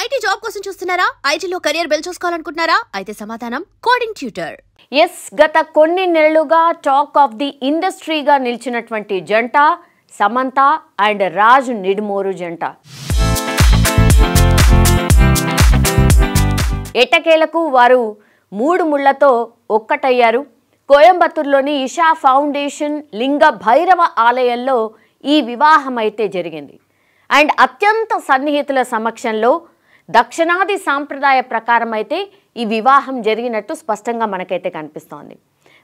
IT job కోసం చూస్తున్నారా? ఐటీలో కెరియర్ బిల్డ్ చేసుకోవాలనుకుంటున్నారా? అయితే సమాధానం కోడింగ్ ట్యూటర్. గత కొన్ని నెలలుగా టాక్ ఆఫ్ ది ఇండస్ట్రీగా నిలిచినటువంటి జంట సమంత అండ్ రాజ్ నిడుమూరు జంట. ఎట్టకేలకు వారు 3 ముళ్లతో ఒక్కటయ్యారు. కోయంబత్తూరులోని ఇషా ఫౌండేషన్ లింగ భైరవ ఆలయంలో ఈ వివాహం అయితే జరిగింది. అండ్ అత్యంత సన్నిహితుల సమక్షంలో దక్షిణాది సాంప్రదాయ ప్రకారం అయితే ఈ వివాహం జరిగినట్టు స్పష్టంగా మనకైతే కనిపిస్తోంది.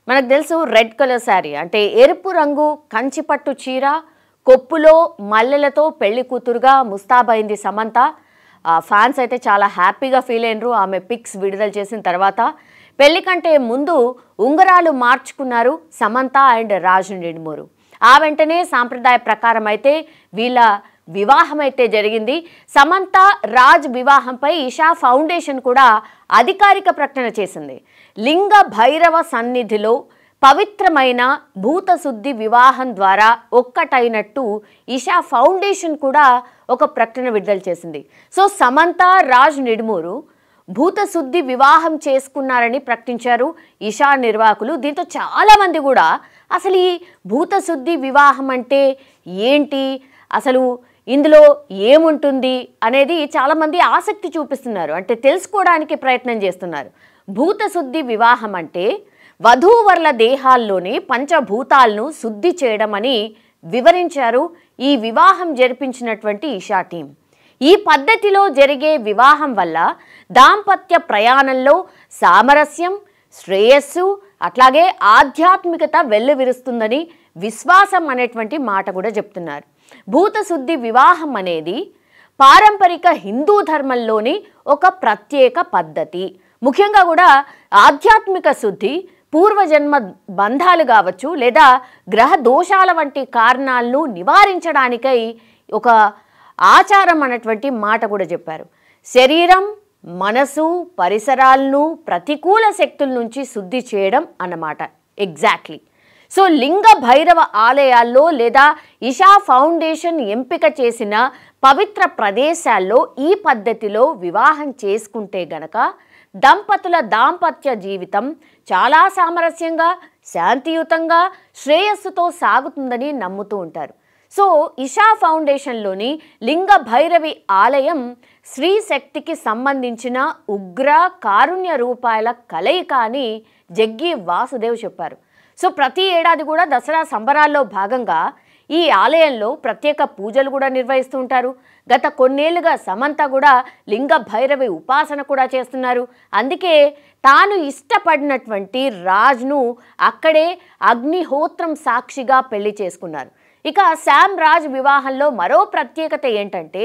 మనకు తెలుసు, రెడ్ కలర్ శారీ అంటే ఎరుపు రంగు కంచిపట్టు చీర, కొప్పులో మల్లెలతో పెళ్లి కూతురుగా ముస్తాబైంది సమంత. ఫ్యాన్స్ అయితే చాలా హ్యాపీగా ఫీల్ అయినరు ఆమె పిక్స్ విడుదల చేసిన తర్వాత. పెళ్లి కంటే ముందు ఉంగరాలు మార్చుకున్నారు సమంత అండ్ రాజ్ నిడుమూరు. ఆ వెంటనే సాంప్రదాయ ప్రకారం అయితే వీళ్ళ వివాహం అయితే జరిగింది. సమంత రాజ్ వివాహంపై ఇషా ఫౌండేషన్ కూడా అధికారిక ప్రకటన చేసింది. లింగ భైరవ సన్నిధిలో పవిత్రమైన భూతశుద్ధి వివాహం ద్వారా ఒక్కటైనట్టు ఇషా ఫౌండేషన్ కూడా ఒక ప్రకటన విడుదల చేసింది. సో సమంత రాజ్ నిడుమూరు భూతశుద్ధి వివాహం చేసుకున్నారని ప్రకటించారు ఇషా నిర్వాహకులు. దీంతో చాలామంది కూడా అసలు ఈ భూతశుద్ధి వివాహం అంటే ఏంటి, అసలు ఇందులో ఏముంటుంది అనేది చాలామంది ఆసక్తి చూపిస్తున్నారు, అంటే తెలుసుకోవడానికి ప్రయత్నం చేస్తున్నారు. భూతశుద్ధి వివాహం అంటే వధూవరుల దేహాల్లోని పంచభూతాలను శుద్ధి చేయడం అని వివరించారు ఈ వివాహం జరిపించినటువంటి ఇషా టీం. ఈ పద్ధతిలో జరిగే వివాహం వల్ల దాంపత్య ప్రయాణంలో సామరస్యం, శ్రేయస్సు, అట్లాగే ఆధ్యాత్మికత వెల్లువిరుస్తుందని విశ్వాసం అనేటువంటి మాట కూడా చెప్తున్నారు. భూతశుద్ధి వివాహం అనేది పారంపరిక హిందూ ధర్మంలోని ఒక ప్రత్యేక పద్ధతి. ముఖ్యంగా కూడా ఆధ్యాత్మిక శుద్ధి, పూర్వజన్మ బంధాలు కావచ్చు లేదా గ్రహ దోషాల వంటి కారణాలను నివారించడానికై ఒక ఆచారం అన్నటువంటి మాట కూడా చెప్పారు. శరీరం, మనసు, పరిసరాలను ప్రతికూల శక్తుల నుంచి శుద్ధి చేయడం అన్నమాట. ఎగ్జాక్ట్లీ. సో లింగ భైరవ ఆలయాల్లో లేదా ఇషా ఫౌండేషన్ ఎంపిక చేసిన పవిత్ర ప్రదేశాల్లో ఈ పద్ధతిలో వివాహం చేసుకుంటే గనక దంపతుల దాంపత్య జీవితం చాలా సామరస్యంగా, శాంతియుతంగా, శ్రేయస్సుతో సాగుతుందని నమ్ముతూ ఉంటారు. సో ఇషా ఫౌండేషన్లోని లింగ భైరవి ఆలయం స్త్రీ శక్తికి సంబంధించిన ఉగ్ర కారుణ్య రూపాయల కలయిక అని జగ్గి వాసుదేవ్ చెప్పారు. సో ప్రతి ఏడాది కూడా దసరా సంబరాల్లో భాగంగా ఈ ఆలయంలో ప్రత్యేక పూజలు కూడా నిర్వహిస్తూ ఉంటారు. గత కొన్నేళ్లుగా సమంత కూడా లింగ భైరవి ఉపాసన కూడా చేస్తున్నారు. అందుకే తాను ఇష్టపడినటువంటి రాజ్ను అక్కడే అగ్నిహోత్రం సాక్షిగా పెళ్లి చేసుకున్నారు. ఇక శామ్ రాజ్ వివాహంలో మరో ప్రత్యేకత ఏంటంటే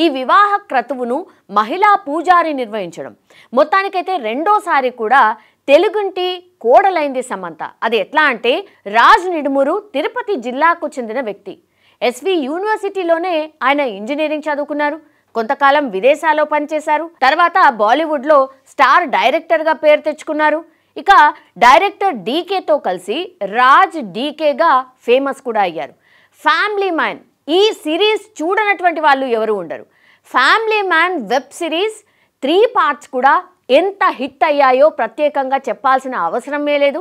ఈ వివాహ క్రతువును మహిళా పూజారి నిర్వహించడం. మొత్తానికైతే రెండోసారి కూడా తెలుగుంటి కోడలైంది సమంత. అది ఎట్లా అంటే రాజ్ నిడుమూరు తిరుపతి జిల్లాకు చెందిన వ్యక్తి. ఎస్వి యూనివర్సిటీలోనే ఆయన ఇంజనీరింగ్ చదువుకున్నారు. కొంతకాలం విదేశాల్లో పనిచేశారు. తర్వాత బాలీవుడ్లో స్టార్ డైరెక్టర్గా పేరు తెచ్చుకున్నారు. ఇక డైరెక్టర్ డీకేతో కలిసి రాజ్ డీకేగా ఫేమస్ కూడా అయ్యారు. ఫ్యామిలీ మ్యాన్ ఈ సిరీస్ చూడనటువంటి వాళ్ళు ఎవరు ఉండరు. Family man web series 3 parts కూడా ఎంత హిట్ అయ్యాయో ప్రత్యేకంగా చెప్పాల్సిన అవసరమే లేదు.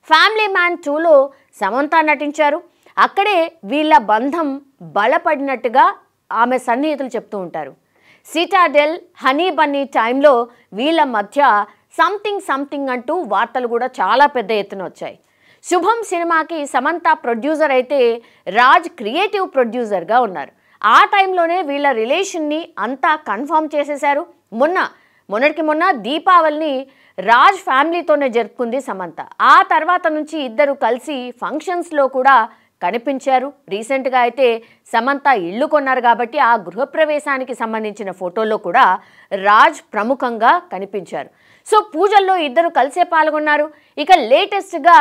ఫ్యామిలీ మ్యాన్ 2లో సమంత నటించారు. అక్కడే వీళ్ళ బంధం బలపడినట్టుగా ఆమె సన్నిహితులు చెప్తూ ఉంటారు. సిటాడెల్, హనీ బన్నీ టైంలో వీళ్ళ మధ్య సంథింగ్ అంటూ వార్తలు కూడా చాలా పెద్ద ఎత్తున వచ్చాయి. శుభం సినిమాకి సమంత ప్రొడ్యూసర్ అయితే రాజ్ క్రియేటివ్ ప్రొడ్యూసర్గా ఉన్నారు. ఆ టైంలోనే వీళ్ళ రిలేషన్ని అంతా కన్ఫర్మ్ చేసేశారు. మొన్నటికి మొన్న దీపావళిని రాజ్ ఫ్యామిలీతోనే జరుపుకుంది సమంత. ఆ తర్వాత నుంచి ఇద్దరు కలిసి ఫంక్షన్స్లో కూడా కనిపించారు. రీసెంట్గా అయితే సమంత ఇల్లు కొన్నారు కాబట్టి ఆ గృహప్రవేశానికి సంబంధించిన ఫోటోల్లో కూడా రాజ్ ప్రముఖంగా కనిపించారు. సో పూజల్లో ఇద్దరు కలిసే పాల్గొన్నారు. ఇక లేటెస్ట్గా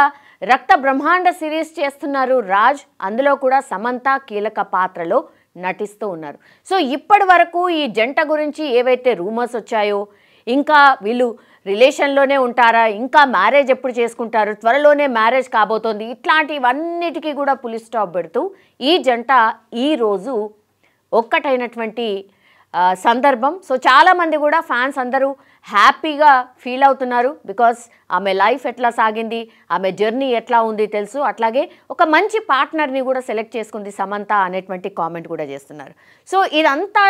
రక్త బ్రహ్మాండ సిరీస్ చేస్తున్నారు రాజ్. అందులో కూడా సమంత కీలక పాత్రలో నటిస్తూ ఉన్నారు. సో ఇప్పటి వరకు ఈ జంట గురించి ఏవైతే రూమర్స్ వచ్చాయో, ఇంకా వీళ్ళు రిలేషన్లోనే ఉంటారా, ఇంకా మ్యారేజ్ ఎప్పుడు చేసుకుంటారు, త్వరలోనే మ్యారేజ్ కాబోతోంది, ఇట్లాంటివన్నిటికీ కూడా పులి స్టాప్ పెడుతూ ఈ జంట ఈరోజు ఒక్కటైనటువంటి సందర్భం. సో చాలామంది కూడా ఫ్యాన్స్ అందరూ హ్యాపీగా ఫీల్ అవుతున్నారు. బికాస్ ఆమె లైఫ్ ఎట్లా సాగింది, ఆమె జర్నీ ఎట్లా ఉంది తెలుసు. అట్లాగే ఒక మంచి పార్ట్నర్ని కూడా సెలెక్ట్ చేసుకుంది సమంత అనేటువంటి కామెంట్ కూడా చేస్తున్నారు. సో ఇదంతా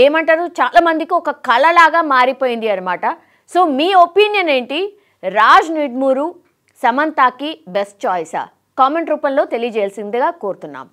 ఏమంటారు, చాలామందికి ఒక కళలాగా మారిపోయింది అనమాట. సో మీ ఒపీనియన్ ఏంటి? రాజ్ నిడ్మూరు సమంతకి బెస్ట్ చాయిసా? కామెంట్ రూపంలో తెలియజేయాల్సిందిగా కోరుతున్నాం.